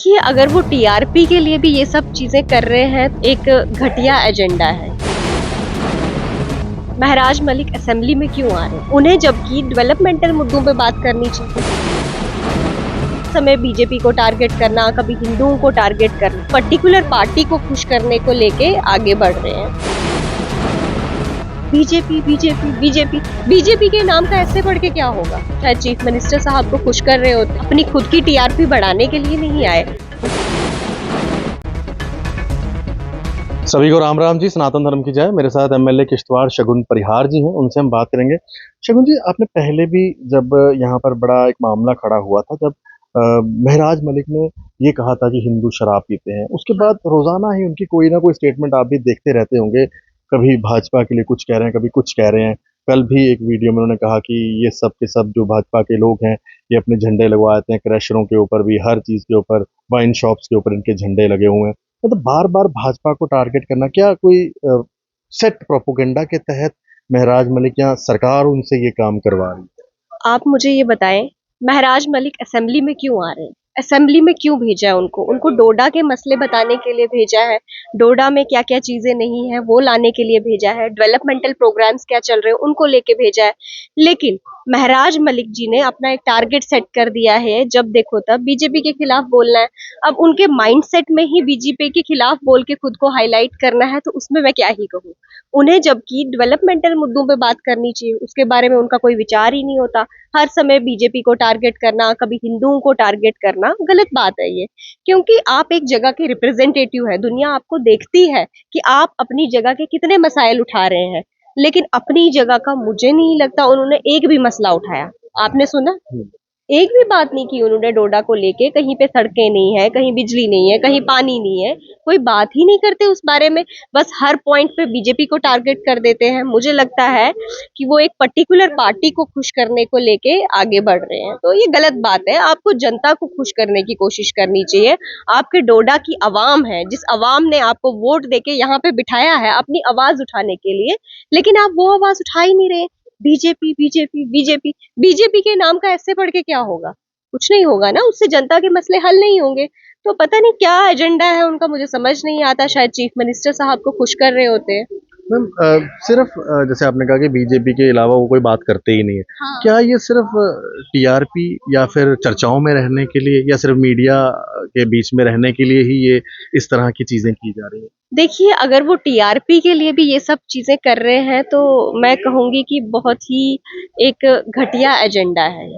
देखिए, अगर वो टीआरपी के लिए भी ये सब चीजें कर रहे हैं, एक घटिया एजेंडा है। महराज मलिक असेंबली में क्यों आ रहे हैं? उन्हें जबकि डेवलपमेंटल मुद्दों पे बात करनी चाहिए। समय बीजेपी को टारगेट करना, कभी हिंदुओं को टारगेट करना, पर्टिकुलर पार्टी को खुश करने को लेके आगे बढ़ रहे हैं। बीजेपी बीजेपी बीजेपी बीजेपी के नाम का ऐसे पढ़ के क्या होगा? शायद चीफ मिनिस्टर साहब को खुश कर रहे होते, अपनी खुद की टीआरपी बढ़ाने के लिए नहीं आए। सभी को राम राम जी, सनातन धर्म की जय। मेरे साथ एमएलए किश्तवाड़ शगुन परिहार जी हैं, उनसे हम बात करेंगे। शगुन जी, आपने पहले भी जब यहाँ पर बड़ा एक मामला खड़ा हुआ था, जब महराज मलिक ने ये कहा था कि हिंदू शराब पीते हैं, उसके बाद रोजाना ही उनकी कोई ना कोई स्टेटमेंट आप भी देखते रहते होंगे। कभी भाजपा के लिए कुछ कह रहे हैं, कभी कुछ कह रहे हैं। कल भी एक वीडियो में उन्होंने कहा कि ये सब के सब जो भाजपा के लोग हैं, ये अपने झंडे लगवा देते हैं क्रैशरों के ऊपर भी, हर चीज के ऊपर, वाइन शॉप्स के ऊपर इनके झंडे लगे हुए हैं। मतलब बार बार भाजपा को टारगेट करना, क्या कोई सेट प्रोपोगेंडा के तहत महराज मलिक या सरकार उनसे ये काम करवा रही है? आप मुझे ये बताएं, महराज मलिक असेंबली में क्यों आ रहे हैं? असेंबली में क्यों भेजा है उनको? उनको डोडा के मसले बताने के लिए भेजा है, डोडा में क्या क्या चीजें नहीं है वो लाने के लिए भेजा है, डेवलपमेंटल प्रोग्राम्स क्या चल रहे हैं उनको लेके भेजा है। लेकिन महराज मलिक जी ने अपना एक टारगेट सेट कर दिया है, जब देखो तब बीजेपी के खिलाफ बोलना है। अब उनके माइंडसेट में ही बीजेपी के खिलाफ बोल के खुद को हाईलाइट करना है, तो उसमें मैं क्या ही कहूँ। उन्हें जबकि डेवलपमेंटल मुद्दों पे बात करनी चाहिए, उसके बारे में उनका कोई विचार ही नहीं होता। हर समय बीजेपी को टारगेट करना, कभी हिंदुओं को टारगेट करना गलत बात है ये। क्योंकि आप एक जगह के रिप्रेजेंटेटिव है, दुनिया आपको देखती है कि आप अपनी जगह के कितने मसाइल उठा रहे हैं। लेकिन अपनी जगह का मुझे नहीं लगता उन्होंने एक भी मसला उठाया। आपने सुना? एक भी बात नहीं की उन्होंने डोडा को लेके। कहीं पे सड़कें नहीं है, कहीं बिजली नहीं है, कहीं पानी नहीं है, कोई बात ही नहीं करते उस बारे में। बस हर पॉइंट पे बीजेपी को टारगेट कर देते हैं। मुझे लगता है कि वो एक पर्टिकुलर पार्टी को खुश करने को लेके आगे बढ़ रहे हैं, तो ये गलत बात है। आपको जनता को खुश करने की कोशिश करनी चाहिए। आपके डोडा की आवाम है, जिस आवाम ने आपको वोट देके यहाँ पे बिठाया है अपनी आवाज उठाने के लिए, लेकिन आप वो आवाज उठा ही नहीं रहे। बीजेपी बीजेपी बीजेपी बीजेपी के नाम का ऐसे पढ़ के क्या होगा? कुछ नहीं होगा ना, उससे जनता के मसले हल नहीं होंगे। तो पता नहीं क्या एजेंडा है उनका, मुझे समझ नहीं आता। शायद चीफ मिनिस्टर साहब को खुश कर रहे होते हैं। मैम, सिर्फ जैसे आपने कहा कि बीजेपी के अलावा वो कोई बात करते ही नहीं है। हाँ। क्या ये सिर्फ टीआरपी या फिर चर्चाओं में रहने के लिए, या सिर्फ मीडिया के बीच में रहने के लिए ही ये इस तरह की चीजें की जा रही है? देखिए, अगर वो टीआरपी के लिए भी ये सब चीजें कर रहे हैं, तो मैं कहूंगी कि बहुत ही एक घटिया एजेंडा है।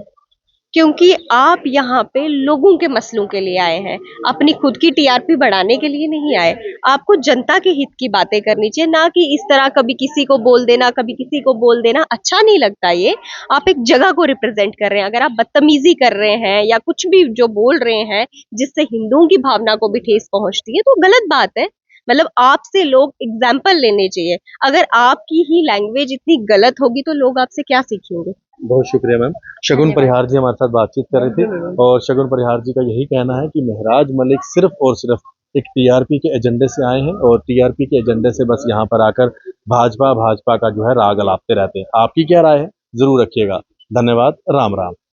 क्योंकि आप यहाँ पे लोगों के मसलों के लिए आए हैं, अपनी खुद की टीआरपी बढ़ाने के लिए नहीं आए। आपको जनता के हित की बातें करनी चाहिए, ना कि इस तरह कभी किसी को बोल देना, कभी किसी को बोल देना। अच्छा नहीं लगता ये। आप एक जगह को रिप्रेजेंट कर रहे हैं, अगर आप बदतमीजी कर रहे हैं या कुछ भी जो बोल रहे हैं जिससे हिंदुओं की भावना को भी ठेस पहुंचती है, तो गलत बात है। मतलब आपसे लोग एग्जाम्पल लेने चाहिए। अगर आपकी ही लैंग्वेज इतनी गलत होगी तो लोग आपसे क्या सीखेंगे? बहुत शुक्रिया मैम। शगुन परिहार जी हमारे साथ बातचीत कर रहे थे, और शगुन परिहार जी का यही कहना है कि महराज मलिक सिर्फ और सिर्फ एक टीआरपी के एजेंडे से आए हैं, और टीआरपी के एजेंडे से बस यहाँ पर आकर भाजपा भाजपा का जो है राग अलापते रहते हैं। आपकी क्या राय है, जरूर रखिएगा। धन्यवाद। राम राम।